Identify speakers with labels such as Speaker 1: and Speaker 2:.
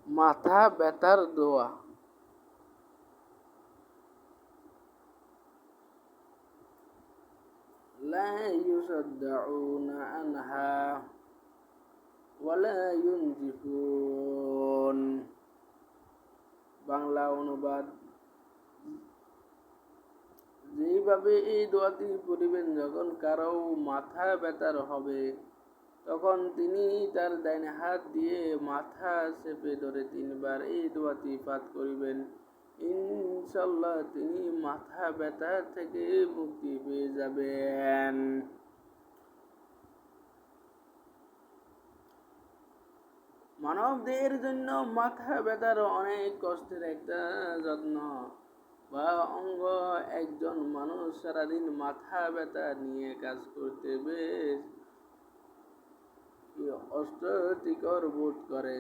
Speaker 1: মাথা ব্যথার দোয়া। লা ইউসাদ্দাউনা আনহা ওয়ালা ইউনজিফুন। বাংলা অনুবাদ: যেইভাবে এই দোয়াটি পড়িবেন, যখন কারো মাথা ব্যথার হবে, তখন তিনি তার ডাইন হাত দিয়ে মাথা চেপে ধরে 3 বার এই দোয়াটি পাঠ করিবেন। ইনশাআল্লাহ তিনি মাথা ব্যথা থেকে মুক্তি পেয়ে যাবেন। মানবদের জন্য মাথা ব্যথার অনেক কষ্টের একটা যত্ন বা অঙ্গ। একজন মানুষ সারাদিন মাথা ব্যথা নিয়ে কাজ করতে বেশ অস্বস্তিকর বোধ করে।